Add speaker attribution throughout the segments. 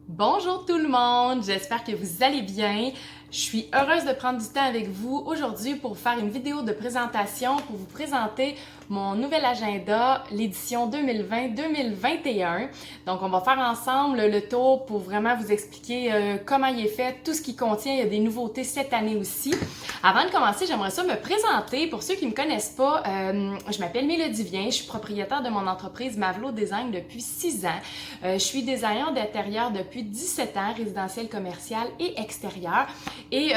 Speaker 1: Bonjour tout le monde, j'espère que vous allez bien. Je suis heureuse de prendre du temps avec vous aujourd'hui pour faire une vidéo de présentation pour vous présenter mon nouvel agenda, l'édition 2020-2021. Donc, on va faire ensemble le tour pour vraiment vous expliquer comment il est fait, tout ce qu'il contient. Il y a des nouveautés cette année aussi. Avant de commencer, j'aimerais ça me présenter. Pour ceux qui ne me connaissent pas, je m'appelle Mélodie Vien, je suis propriétaire de mon entreprise Mavlo Design depuis 6 ans. Je suis designer d'intérieur depuis 17 ans, résidentiel, commercial et extérieur. Et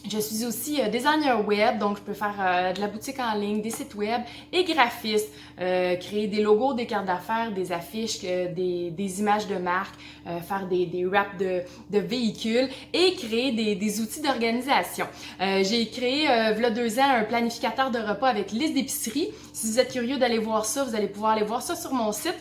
Speaker 1: je suis aussi designer web, donc je peux faire de la boutique en ligne, des sites web et graphiste, créer des logos, des cartes d'affaires, des affiches, des images de marque, faire des wraps de véhicules et créer des outils d'organisation. J'ai créé, il y a 2 ans, un planificateur de repas avec liste d'épicerie. Si vous êtes curieux d'aller voir ça, vous allez pouvoir aller voir ça sur mon site.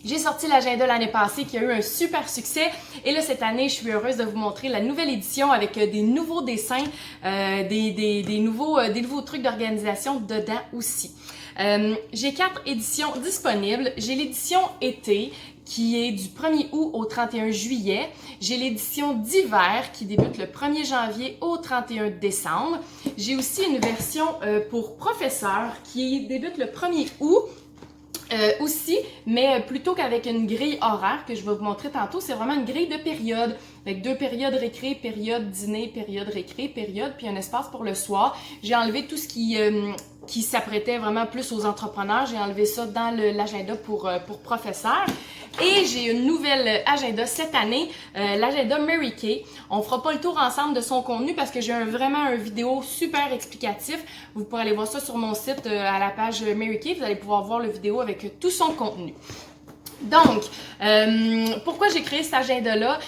Speaker 1: J'ai sorti l'agenda l'année passée qui a eu un super succès et là cette année je suis heureuse de vous montrer la nouvelle édition avec des nouveaux dessins, des nouveaux trucs d'organisation dedans aussi. J'ai 4 éditions disponibles. J'ai l'édition été qui est du 1er août au 31 juillet. J'ai l'édition d'hiver qui débute le 1er janvier au 31 décembre. J'ai aussi une version pour professeurs qui débute le 1er août. Aussi, mais plutôt qu'avec une grille horaire que je vais vous montrer tantôt, c'est vraiment une grille de périodes. Avec 2 périodes récré, période dîner, période récré, période, puis un espace pour le soir. J'ai enlevé tout ce qui s'apprêtait vraiment plus aux entrepreneurs. J'ai enlevé ça dans l'agenda pour professeurs. Et j'ai une nouvelle agenda cette année, l'agenda Mary Kay. On fera pas le tour ensemble de son contenu parce que j'ai vraiment un vidéo super explicatif. Vous pourrez aller voir ça sur mon site à la page Mary Kay. Vous allez pouvoir voir le vidéo avec tout son contenu. Donc, pourquoi j'ai créé cet agenda-là?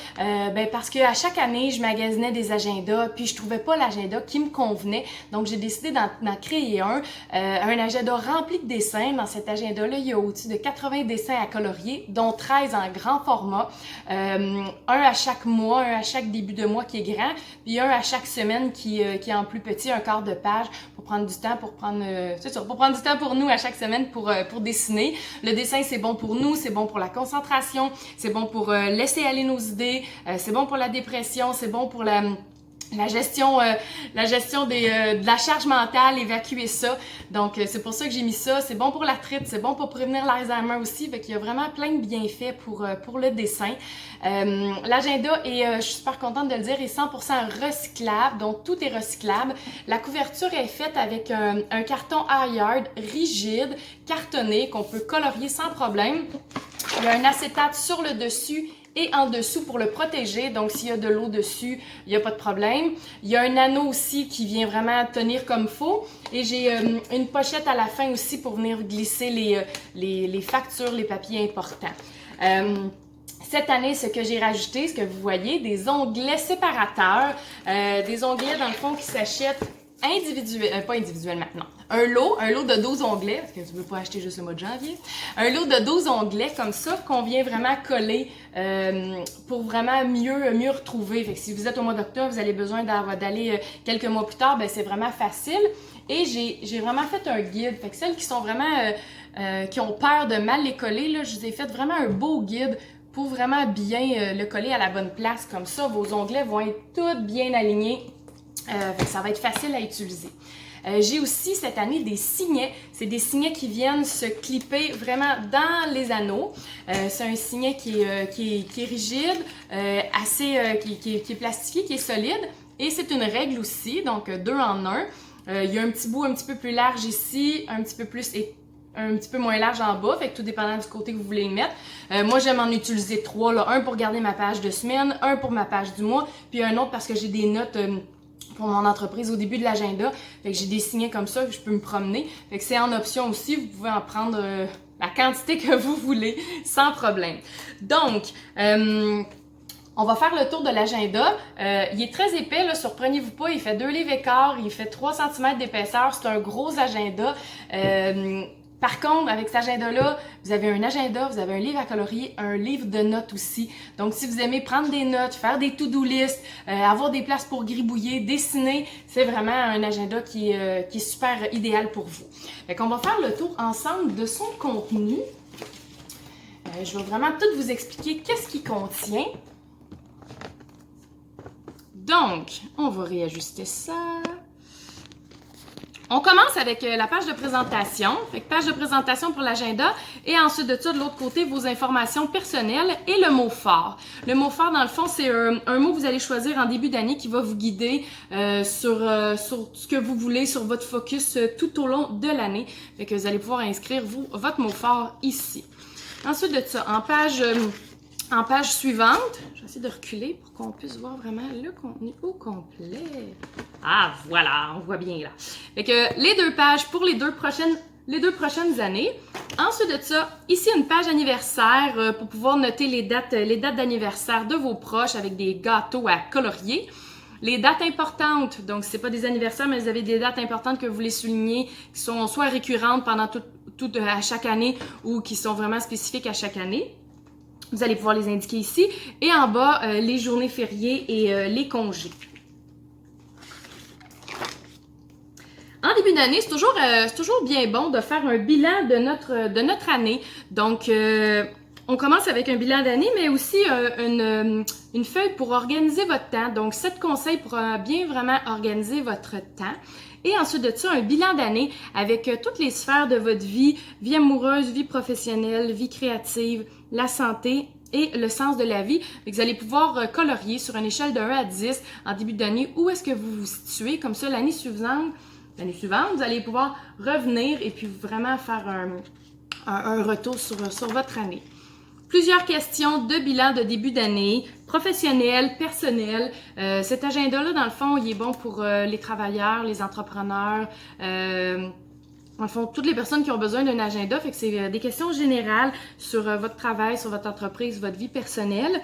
Speaker 1: Parce qu'à chaque année, je magasinais des agendas, puis je trouvais pas l'agenda qui me convenait. Donc, j'ai décidé d'en créer un agenda rempli de dessins. Dans cet agenda-là, il y a au-dessus de 80 dessins à colorier, dont 13 en grand format. Un à chaque mois, un à chaque début de mois qui est grand, puis un à chaque semaine qui est en plus petit, un quart de page, pour prendre du temps, pour prendre du temps pour nous à chaque semaine pour dessiner. Le dessin, c'est bon pour nous, c'est bon pour la concentration, c'est bon pour laisser aller nos idées, c'est bon pour la dépression, c'est bon pour la gestion de la charge mentale, évacuer ça. Donc, c'est pour ça que j'ai mis ça. C'est bon pour l'arthrite, c'est bon pour prévenir l'Alzheimer aussi. Fait qu'il y a vraiment plein de bienfaits pour le dessin. L'agenda, je suis super contente de le dire, est 100% recyclable. Donc, tout est recyclable. La couverture est faite avec un carton High-Yard rigide, cartonné, qu'on peut colorier sans problème. Il y a un acétate sur le dessus et en dessous pour le protéger. Donc, s'il y a de l'eau dessus, il n'y a pas de problème. Il y a un anneau aussi qui vient vraiment tenir comme faux. Et j'ai une pochette à la fin aussi pour venir glisser les factures, les papiers importants. Cette année, ce que j'ai rajouté, ce que vous voyez, des onglets séparateurs. Des onglets, dans le fond, qui s'achètent pas individuellement, non. Un lot de 12 onglets, parce que tu ne veux pas acheter juste le mois de janvier. Un lot de 12 onglets comme ça qu'on vient vraiment coller pour vraiment mieux retrouver. Fait que si vous êtes au mois d'octobre, vous avez besoin d'aller quelques mois plus tard, ben c'est vraiment facile. Et j'ai vraiment fait un guide. Fait que celles qui sont vraiment qui ont peur de mal les coller, là, je vous ai fait vraiment un beau guide pour vraiment bien le coller à la bonne place. Comme ça, vos onglets vont être tous bien alignés. Fait que ça va être facile à utiliser. J'ai aussi cette année des signets. C'est des signets qui viennent se clipper vraiment dans les anneaux. C'est un signet qui est rigide, qui est plastifié, qui est solide. Et c'est une règle aussi, donc 2 en 1. Il y a un petit bout un petit peu plus large ici, un petit peu moins large en bas, fait que tout dépendant du côté que vous voulez le mettre. Moi, j'aime en utiliser 3, là. Un pour garder ma page de semaine, un pour ma page du mois, puis un autre parce que j'ai des notes pour mon entreprise au début de l'agenda. Fait que j'ai des signets comme ça que je peux me promener. Fait que c'est en option aussi, vous pouvez en prendre la quantité que vous voulez, sans problème. Donc, on va faire le tour de l'agenda. Il est très épais, là, surprenez-vous pas, il fait 2 livres et quart, il fait 3 cm d'épaisseur, c'est un gros agenda. Par contre, avec cet agenda-là, vous avez un agenda, vous avez un livre à colorier, un livre de notes aussi. Donc, si vous aimez prendre des notes, faire des to-do list, avoir des places pour gribouiller, dessiner, c'est vraiment un agenda qui est super idéal pour vous. Fait qu'on va faire le tour ensemble de son contenu. Je vais vraiment tout vous expliquer qu'est-ce qu'il contient. Donc, on va réajuster ça. On commence avec la page de présentation. Fait que page de présentation pour l'agenda. Et ensuite de ça, de l'autre côté, vos informations personnelles et le mot fort. Le mot fort, dans le fond, c'est un mot que vous allez choisir en début d'année qui va vous guider sur ce que vous voulez, sur votre focus tout au long de l'année. Fait que vous allez pouvoir inscrire votre mot fort ici. Ensuite de ça, en page suivante, je vais essayer de reculer pour qu'on puisse voir vraiment le contenu au complet. Ah, voilà, on voit bien là. Fait que les 2 pages pour les deux prochaines années. Ensuite de ça, ici une page anniversaire pour pouvoir noter les dates d'anniversaire de vos proches avec des gâteaux à colorier. Les dates importantes, donc c'est pas des anniversaires, mais vous avez des dates importantes que vous voulez souligner, qui sont soit récurrentes pendant à chaque année ou qui sont vraiment spécifiques à chaque année. Vous allez pouvoir les indiquer ici. Et en bas, les journées fériées et les congés. En début d'année, c'est toujours bien bon de faire un bilan de notre année. Donc, on commence avec un bilan d'année, mais aussi une feuille pour organiser votre temps. Donc, 7 conseils pour bien vraiment organiser votre temps. Et ensuite de ça, un bilan d'année avec toutes les sphères de votre vie amoureuse, vie professionnelle, vie créative, la santé et le sens de la vie. Vous allez pouvoir colorier sur une échelle de 1 à 10 en début d'année où est-ce que vous vous situez. Comme ça, l'année suivante, vous allez pouvoir revenir et puis vraiment faire un retour sur votre année. Plusieurs questions de bilan de début d'année, professionnel, personnel. Cet agenda-là, dans le fond, il est bon pour les travailleurs, les entrepreneurs, dans le fond, toutes les personnes qui ont besoin d'un agenda. Fait que c'est des questions générales sur votre travail, sur votre entreprise, votre vie personnelle.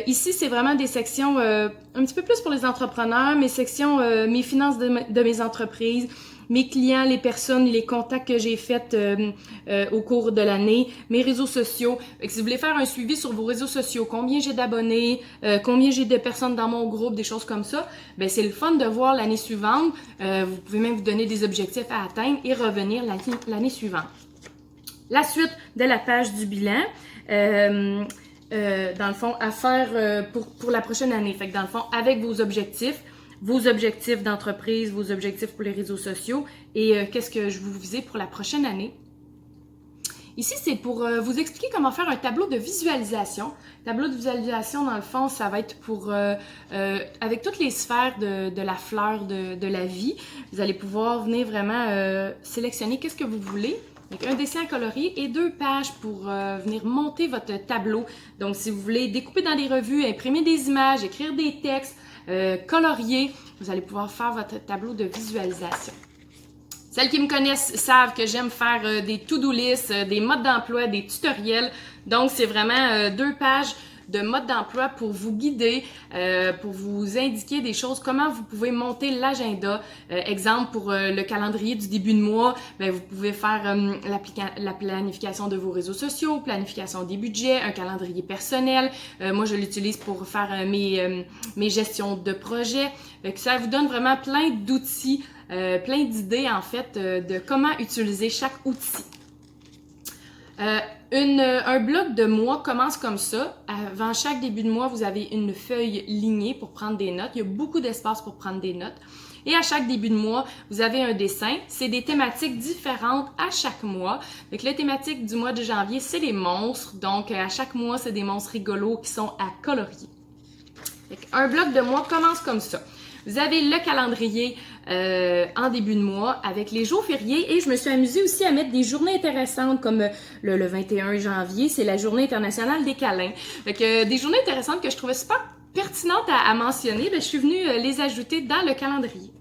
Speaker 1: Ici, c'est vraiment des sections un petit peu plus pour les entrepreneurs, mes sections, mes finances de mes entreprises, mes clients, les personnes, les contacts que j'ai faits au cours de l'année, mes réseaux sociaux. Fait que si vous voulez faire un suivi sur vos réseaux sociaux, combien j'ai d'abonnés, combien j'ai de personnes dans mon groupe, des choses comme ça, ben c'est le fun de voir l'année suivante. Vous pouvez même vous donner des objectifs à atteindre et revenir l'année suivante. La suite de la page du bilan. Dans le fond, à faire pour la prochaine année. Fait que dans le fond, avec vos objectifs d'entreprise, vos objectifs pour les réseaux sociaux et qu'est-ce que je vous visais pour la prochaine année. Ici, c'est pour vous expliquer comment faire un tableau de visualisation. Tableau de visualisation, dans le fond, ça va être pour avec toutes les sphères de la fleur de la vie. Vous allez pouvoir venir vraiment sélectionner qu'est-ce que vous voulez. Donc, un dessin à colorier et 2 pages pour venir monter votre tableau. Donc, si vous voulez découper dans des revues, imprimer des images, écrire des textes, colorier, vous allez pouvoir faire votre tableau de visualisation. Celles qui me connaissent savent que j'aime faire des to-do lists, des modes d'emploi, des tutoriels. Donc, c'est vraiment 2 pages de mode d'emploi pour vous guider, pour vous indiquer des choses, comment vous pouvez monter l'agenda. Exemple, pour le calendrier du début de mois, bien, vous pouvez faire la planification de vos réseaux sociaux, planification des budgets, un calendrier personnel. Moi, je l'utilise pour faire mes gestions de projets. Ça vous donne vraiment plein d'outils, plein d'idées en fait de comment utiliser chaque outil. Un bloc de mois commence comme ça. Avant chaque début de mois, vous avez une feuille lignée pour prendre des notes. Il y a beaucoup d'espace pour prendre des notes. Et à chaque début de mois, vous avez un dessin. C'est des thématiques différentes à chaque mois. Donc, la thématique du mois de janvier, c'est les monstres. Donc, à chaque mois, c'est des monstres rigolos qui sont à colorier. Un bloc de mois commence comme ça. Vous avez le calendrier en début de mois avec les jours fériés et je me suis amusée aussi à mettre des journées intéressantes comme le 21 janvier, c'est la journée internationale des câlins. Donc, des journées intéressantes que je trouvais super pertinentes à mentionner, bien, je suis venue les ajouter dans le calendrier.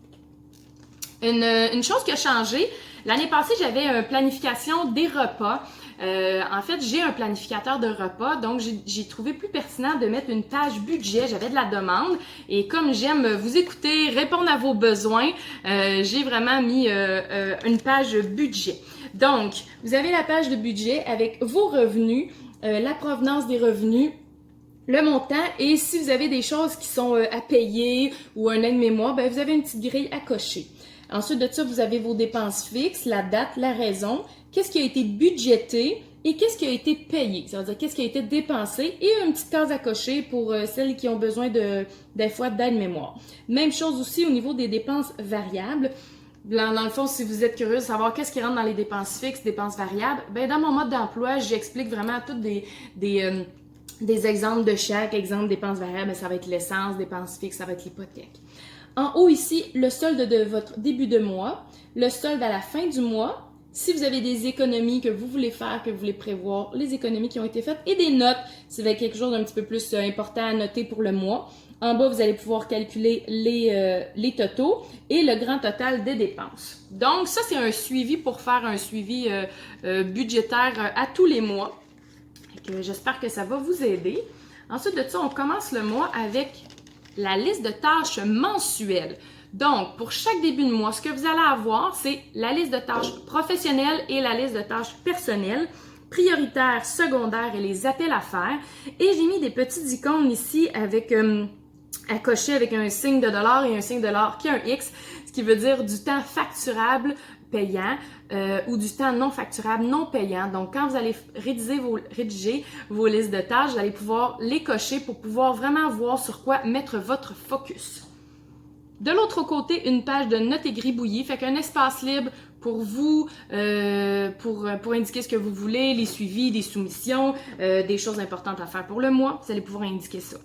Speaker 1: Une chose qui a changé, l'année passée, j'avais une planification des repas. En fait, j'ai un planificateur de repas, donc j'ai trouvé plus pertinent de mettre une page budget. J'avais de la demande et comme j'aime vous écouter, répondre à vos besoins, j'ai vraiment mis une page budget. Donc, vous avez la page de budget avec vos revenus, la provenance des revenus, le montant et si vous avez des choses qui sont à payer ou un aide-mémoire, ben vous avez une petite grille à cocher. Ensuite de ça, vous avez vos dépenses fixes, la date, la raison, qu'est-ce qui a été budgété et qu'est-ce qui a été payé, ça veut dire qu'est-ce qui a été dépensé, et une petite case à cocher pour celles qui ont besoin des fois d'aide-mémoire. Même chose aussi au niveau des dépenses variables. Dans le fond, si vous êtes curieux de savoir qu'est-ce qui rentre dans les dépenses fixes, dépenses variables, ben dans mon mode d'emploi, j'explique vraiment toutes des exemples de chaque exemple. Dépenses variables, ça va être l'essence, dépenses fixes, ça va être l'hypothèque. En haut ici, le solde de votre début de mois, le solde à la fin du mois. Si vous avez des économies que vous voulez faire, que vous voulez prévoir, les économies qui ont été faites, et des notes, si vous avez quelque chose d'un petit peu plus important à noter pour le mois. En bas, vous allez pouvoir calculer les totaux et le grand total des dépenses. Donc, ça, c'est un suivi pour faire un suivi budgétaire à tous les mois. J'espère que ça va vous aider. Ensuite de ça, on commence le mois avec la liste de tâches mensuelles. Donc, pour chaque début de mois, ce que vous allez avoir, c'est la liste de tâches professionnelles et la liste de tâches personnelles, prioritaires, secondaires et les appels à faire. Et j'ai mis des petites icônes ici avec à cocher avec un signe de dollar et un signe de dollar qui est un X, ce qui veut dire du temps facturable payant ou du temps non facturable non payant. Donc, quand vous allez rédiger vos listes de tâches, vous allez pouvoir les cocher pour pouvoir vraiment voir sur quoi mettre votre focus. De l'autre côté, une page de notes et gribouillis, fait qu'un espace libre pour vous, pour indiquer ce que vous voulez, les suivis, des soumissions, des choses importantes à faire pour le mois. Vous allez pouvoir indiquer ça.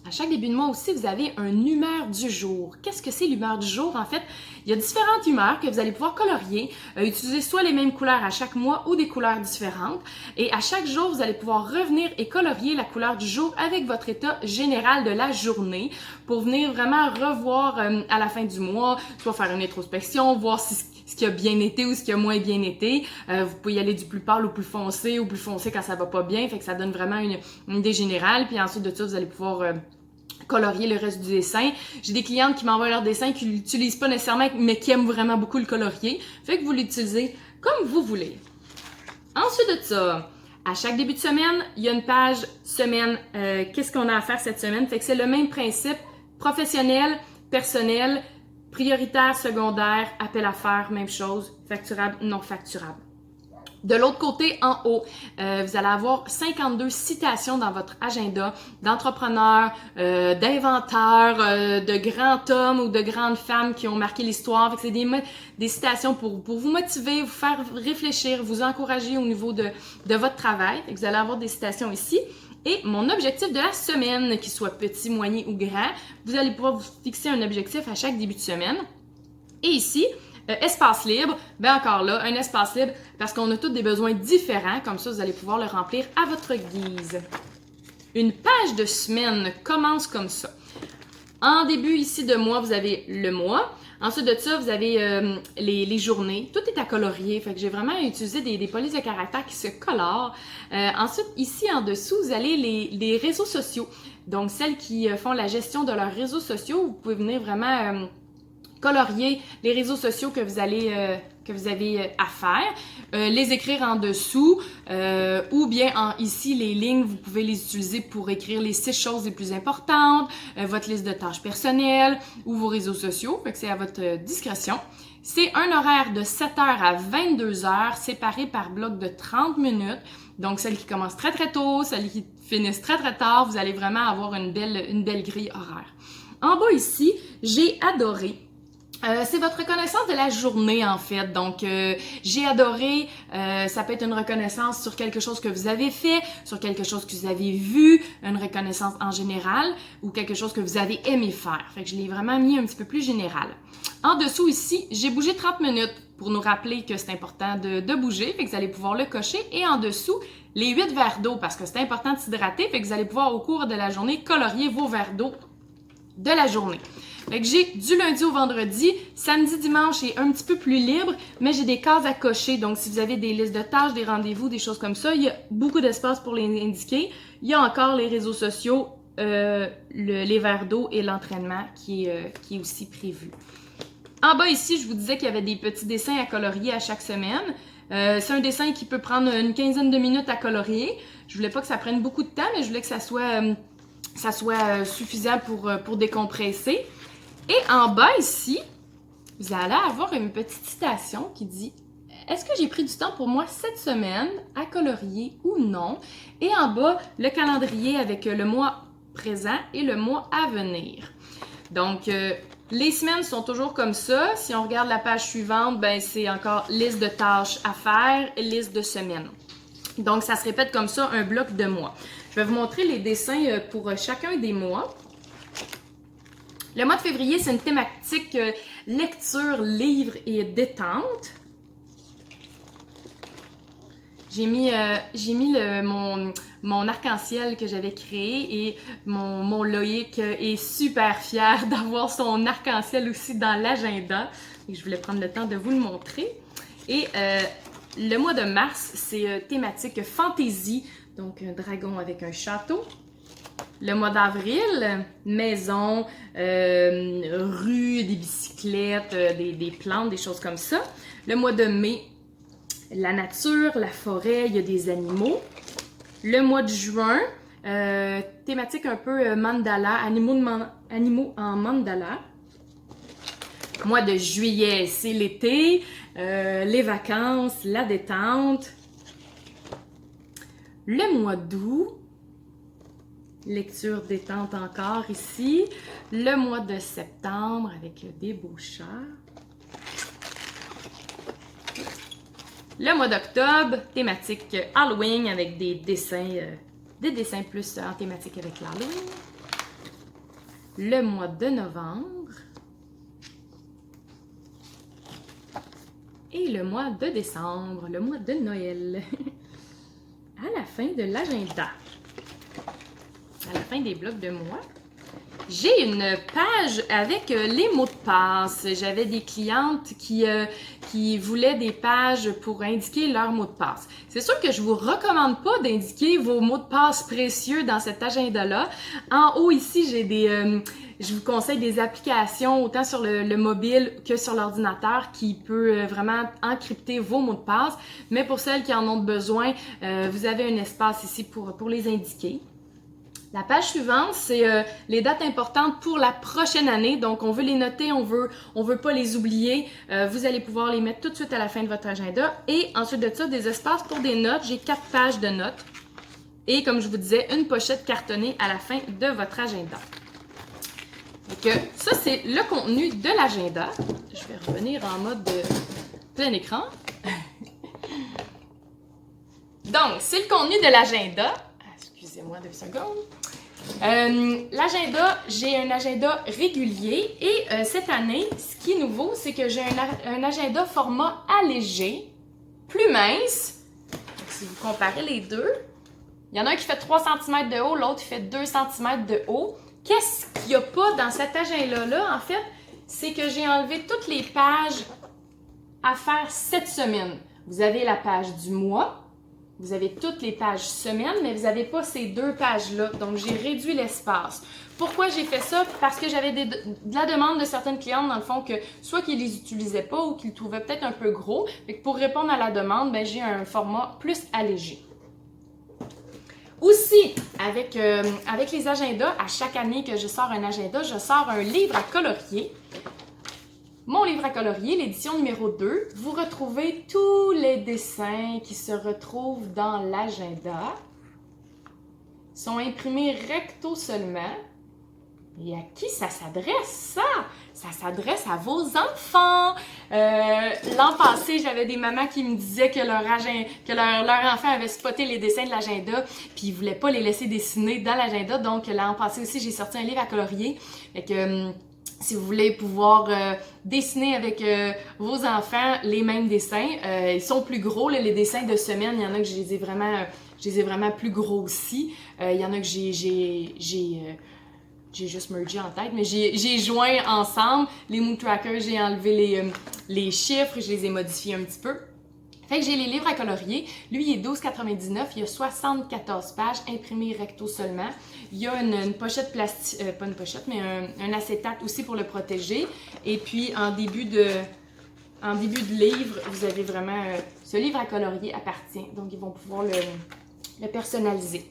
Speaker 1: À chaque début de mois aussi, vous avez une humeur du jour. Qu'est-ce que c'est l'humeur du jour? En fait, il y a différentes humeurs que vous allez pouvoir colorier, utiliser soit les mêmes couleurs à chaque mois ou des couleurs différentes. Et à chaque jour, vous allez pouvoir revenir et colorier la couleur du jour avec votre état général de la journée pour venir vraiment revoir à la fin du mois, soit faire une introspection, voir ce qui a bien été ou ce qui a moins bien été. Vous pouvez y aller du plus pâle au plus foncé quand ça va pas bien, fait que ça donne vraiment une idée générale. Puis ensuite de ça, vous allez pouvoir colorier le reste du dessin. J'ai des clientes qui m'envoient leur dessin qui l'utilisent pas nécessairement, mais qui aiment vraiment beaucoup le colorier. Fait que vous l'utilisez comme vous voulez. Ensuite de ça, à chaque début de semaine, il y a une page semaine. Qu'est-ce qu'on a à faire cette semaine? Fait que c'est le même principe. Professionnel, personnel, prioritaire, secondaire, appel à faire, même chose. Facturable, non facturable. De l'autre côté, en haut, vous allez avoir 52 citations dans votre agenda d'entrepreneurs, d'inventeurs, de grands hommes ou de grandes femmes qui ont marqué l'histoire. C'est des citations pour vous motiver, vous faire réfléchir, vous encourager au niveau de votre travail. Vous allez avoir des citations ici. Et mon objectif de la semaine, qu'il soit petit, moyen ou grand, vous allez pouvoir vous fixer un objectif à chaque début de semaine. Et ici, espace libre, bien encore là, un espace libre parce qu'on a tous des besoins différents, comme ça vous allez pouvoir le remplir à votre guise. Une page de semaine commence comme ça. En début ici de mois, vous avez le mois. Ensuite de ça, vous avez les journées. Tout est à colorier, fait que j'ai vraiment utilisé des polices de caractère qui se colorent. Ensuite, ici en dessous, vous avez les réseaux sociaux. Donc, celles qui font la gestion de leurs réseaux sociaux, vous pouvez venir vraiment colorier les réseaux sociaux que vous avez à faire, les écrire en dessous ou bien ici les lignes, vous pouvez les utiliser pour écrire les 6 choses les plus importantes, votre liste de tâches personnelles ou vos réseaux sociaux, fait que c'est à votre discrétion. C'est un horaire de 7h à 22h séparé par bloc de 30 minutes. Donc, celles qui commencent très très tôt, celles qui finissent très très tard, vous allez vraiment avoir une belle grille horaire. En bas ici, j'ai adoré. C'est votre reconnaissance de la journée en fait, donc j'ai adoré, ça peut être une reconnaissance sur quelque chose que vous avez fait, sur quelque chose que vous avez vu, une reconnaissance en général ou quelque chose que vous avez aimé faire, fait que je l'ai vraiment mis un petit peu plus général. En dessous ici, j'ai bougé 30 minutes pour nous rappeler que c'est important de bouger, fait que vous allez pouvoir le cocher et en dessous, les 8 verres d'eau parce que c'est important de s'hydrater, fait que vous allez pouvoir au cours de la journée colorier vos verres d'eau de la journée. Fait que j'ai du lundi au vendredi, samedi, dimanche est un petit peu plus libre, mais j'ai des cases à cocher. Donc, si vous avez des listes de tâches, des rendez-vous, des choses comme ça, il y a beaucoup d'espace pour les indiquer. Il y a encore les réseaux sociaux, les verres d'eau et l'entraînement qui est aussi prévu. En bas ici, je vous disais qu'il y avait des petits dessins à colorier à chaque semaine. C'est un dessin qui peut prendre une quinzaine de minutes à colorier. Je voulais pas que ça prenne beaucoup de temps, mais je voulais que ça soit suffisant pour décompresser. Et en bas ici, vous allez avoir une petite citation qui dit « est-ce que j'ai pris du temps pour moi cette semaine à colorier ou non? Et en bas, le calendrier avec le mois présent et le mois à venir. Donc, les semaines sont toujours comme ça. Si on regarde la page suivante, ben c'est encore liste de tâches à faire et liste de semaines. Donc, ça se répète comme ça, un bloc de mois. Je vais vous montrer les dessins pour chacun des mois. Le mois de février, c'est une thématique lecture, livre et détente. J'ai mis mon arc-en-ciel que j'avais créé et mon Loïc est super fier d'avoir son arc-en-ciel aussi dans l'agenda. Je voulais prendre le temps de vous le montrer. Et le mois de mars, c'est thématique fantasy, donc un dragon avec un château. Le mois d'avril, maison, rue, des bicyclettes, des plantes, des choses comme ça. Le mois de mai, la nature, la forêt, il y a des animaux. Le mois de juin, thématique un peu mandala, animaux en mandala. Mois de juillet, c'est l'été, les vacances, la détente. Le mois d'août, lecture détente encore ici. Le mois de septembre avec le débaucheur. Le mois d'octobre, thématique Halloween avec des dessins plus en thématique avec l'Halloween. Le mois de novembre. Et le mois de décembre, le mois de Noël. À la fin de l'agenda. À la fin des blocs de mois, j'ai une page avec les mots de passe. J'avais des clientes qui voulaient des pages pour indiquer leurs mots de passe. C'est sûr que je vous recommande pas d'indiquer vos mots de passe précieux dans cet agenda-là. En haut ici, je vous conseille des applications autant sur le mobile que sur l'ordinateur qui peut vraiment encrypter vos mots de passe. Mais pour celles qui en ont besoin, vous avez un espace ici pour les indiquer. La page suivante, c'est les dates importantes pour la prochaine année. Donc, on veut les noter, on veut pas les oublier. Vous allez pouvoir les mettre tout de suite à la fin de votre agenda. Et ensuite de ça, des espaces pour des notes. J'ai 4 pages de notes. Et comme je vous disais, une pochette cartonnée à la fin de votre agenda. Donc, ça, c'est le contenu de l'agenda. Je vais revenir en mode plein écran. Donc, c'est le contenu de l'agenda. Excusez-moi 2 secondes. L'agenda, j'ai un agenda régulier et cette année, ce qui est nouveau, c'est que j'ai un agenda format allégé, plus mince. Donc, si vous comparez les deux, il y en a un qui fait 3 cm de haut, l'autre qui fait 2 cm de haut. Qu'est-ce qu'il n'y a pas dans cet agenda-là, en fait? C'est que j'ai enlevé toutes les pages à faire cette semaine. Vous avez la page du mois. Vous avez toutes les pages semaine, mais vous n'avez pas ces 2 pages-là. Donc, j'ai réduit l'espace. Pourquoi j'ai fait ça? Parce que j'avais de la demande de certaines clientes, dans le fond, que soit qu'ils ne les utilisaient pas ou qu'ils trouvaient peut-être un peu gros. Fait que pour répondre à la demande, ben, j'ai un format plus allégé. Aussi, avec les agendas, à chaque année que je sors un agenda, je sors un livre à colorier. Mon livre à colorier, l'édition numéro 2, vous retrouvez tous les dessins qui se retrouvent dans l'agenda. Ils sont imprimés recto seulement. Et à qui ça s'adresse, ça? Ça s'adresse à vos enfants. L'an passé, j'avais des mamans qui me disaient que leur enfant avait spoté les dessins de l'agenda puis ils ne voulaient pas les laisser dessiner dans l'agenda. Donc, l'an passé aussi, j'ai sorti un livre à colorier. Fait que, si vous voulez pouvoir dessiner avec vos enfants les mêmes dessins, ils sont plus gros, là, les dessins de semaine. Il y en a que je les ai vraiment plus gros aussi. Il y en a que j'ai juste mergé en tête, mais j'ai joint ensemble. Les Mood Trackers, j'ai enlevé les chiffres, je les ai modifiés un petit peu. Fait que j'ai les livres à colorier. Lui, il est 12,99. Il y a 74 pages, imprimées recto seulement. Il y a une pochette plastique, pas une pochette, mais un acétate aussi pour le protéger. Et puis, en début de livre, vous avez vraiment... ce livre à colorier appartient. Donc, ils vont pouvoir le personnaliser.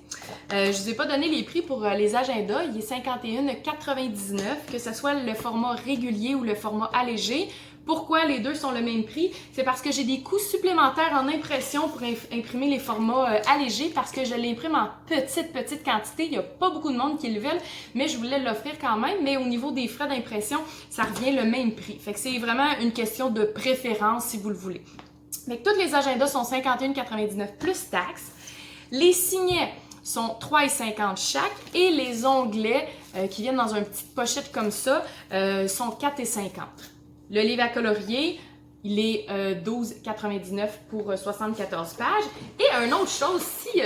Speaker 1: Je ne vous ai pas donné les prix pour les agendas. Il est 51,99, que ce soit le format régulier ou le format allégé. Pourquoi les deux sont le même prix? C'est parce que j'ai des coûts supplémentaires en impression pour imprimer les formats allégés parce que je l'imprime en petite quantité. Il n'y a pas beaucoup de monde qui le veulent, mais je voulais l'offrir quand même. Mais au niveau des frais d'impression, ça revient le même prix. Fait que c'est vraiment une question de préférence si vous le voulez. Mais tous les agendas sont 51,99 plus taxes. Les signets sont 3,50 chaque et les onglets qui viennent dans une petite pochette comme ça sont 4,50. Le livre à colorier, il est 12,99 pour 74 pages. Et une autre chose, si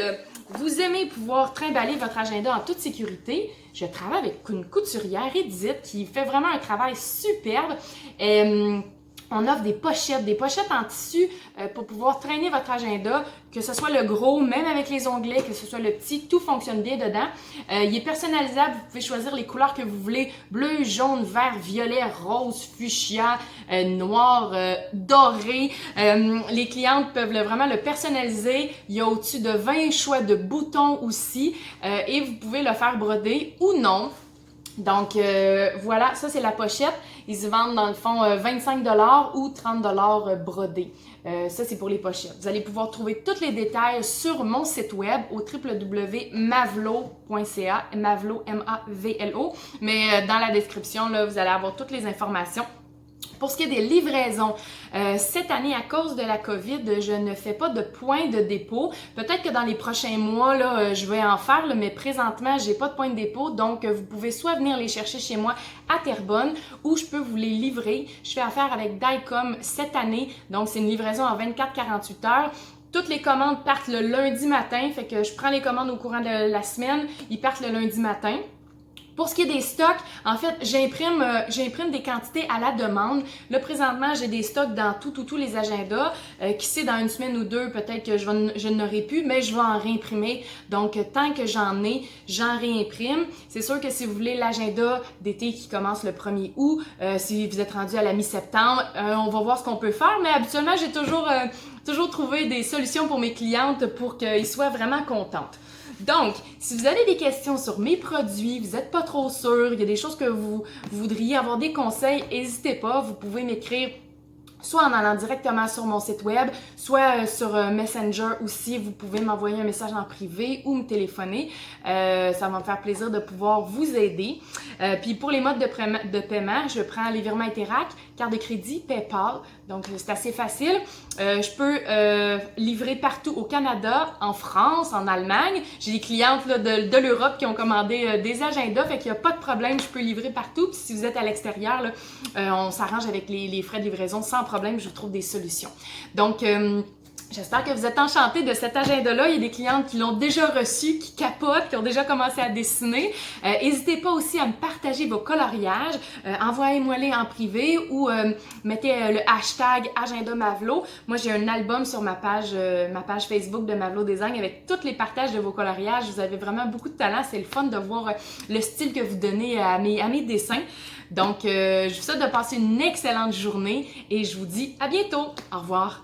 Speaker 1: vous aimez pouvoir trimballer votre agenda en toute sécurité, je travaille avec une couturière, Edith, qui fait vraiment un travail superbe. On offre des pochettes en tissu pour pouvoir traîner votre agenda, que ce soit le gros, même avec les onglets, que ce soit le petit, tout fonctionne bien dedans. Il est personnalisable, vous pouvez choisir les couleurs que vous voulez, bleu, jaune, vert, violet, rose, fuchsia, noir, doré. Les clientes peuvent vraiment le personnaliser. Il y a au-dessus de 20 choix de boutons aussi et vous pouvez le faire broder ou non. Donc voilà, ça c'est la pochette. Ils se vendent dans le fond 25$ ou 30$ brodés. Ça c'est pour les pochettes. Vous allez pouvoir trouver tous les détails sur mon site web au www.mavlo.ca, Mavlo, M-A-V-L-O. Mais dans la description, là, vous allez avoir toutes les informations. Pour ce qui est des livraisons, cette année, à cause de la COVID, je ne fais pas de point de dépôt. Peut-être que dans les prochains mois, là, je vais en faire, là, mais présentement, j'ai pas de point de dépôt. Donc, vous pouvez soit venir les chercher chez moi à Terrebonne ou je peux vous les livrer. Je fais affaire avec Dicom cette année. Donc, c'est une livraison en 24-48 heures. Toutes les commandes partent le lundi matin. Fait que je prends les commandes au courant de la semaine. Ils partent le lundi matin. Pour ce qui est des stocks, en fait, j'imprime des quantités à la demande. Là, présentement, j'ai des stocks dans tous les agendas. Qui sait, dans une semaine ou deux, peut-être que je n'aurai plus, mais je vais en réimprimer. Donc, tant que j'en ai, j'en réimprime. C'est sûr que si vous voulez l'agenda d'été qui commence le 1er août, si vous êtes rendu à la mi-septembre, on va voir ce qu'on peut faire. Mais habituellement, j'ai toujours trouvé des solutions pour mes clientes pour qu'elles soient vraiment contentes. Donc, si vous avez des questions sur mes produits, vous n'êtes pas trop sûr, il y a des choses que vous voudriez avoir des conseils, n'hésitez pas, vous pouvez m'écrire soit en allant directement sur mon site web, soit sur Messenger aussi, vous pouvez m'envoyer un message en privé ou me téléphoner. Ça va me faire plaisir de pouvoir vous aider. Puis pour les modes de paiement, je prends les virements Interac, carte de crédit, PayPal. Donc c'est assez facile. Je peux livrer partout au Canada, en France, en Allemagne. J'ai des clientes là, de l'Europe qui ont commandé des agendas, fait qu'il n'y a pas de problème, je peux livrer partout. Puis si vous êtes à l'extérieur, là, on s'arrange avec les frais de livraison sans problème, je vous trouve des solutions. Donc, j'espère que vous êtes enchantés de cet agenda-là. Il y a des clientes qui l'ont déjà reçu, qui capotent, qui ont déjà commencé à dessiner. N'hésitez pas aussi à me partager vos coloriages. Envoyez-moi-les en privé ou mettez le hashtag Agenda Mavlo. Moi, j'ai un album sur ma page Facebook de Mavlo Design avec tous les partages de vos coloriages. Vous avez vraiment beaucoup de talent. C'est le fun de voir le style que vous donnez à mes dessins. Donc, je vous souhaite de passer une excellente journée et je vous dis à bientôt. Au revoir.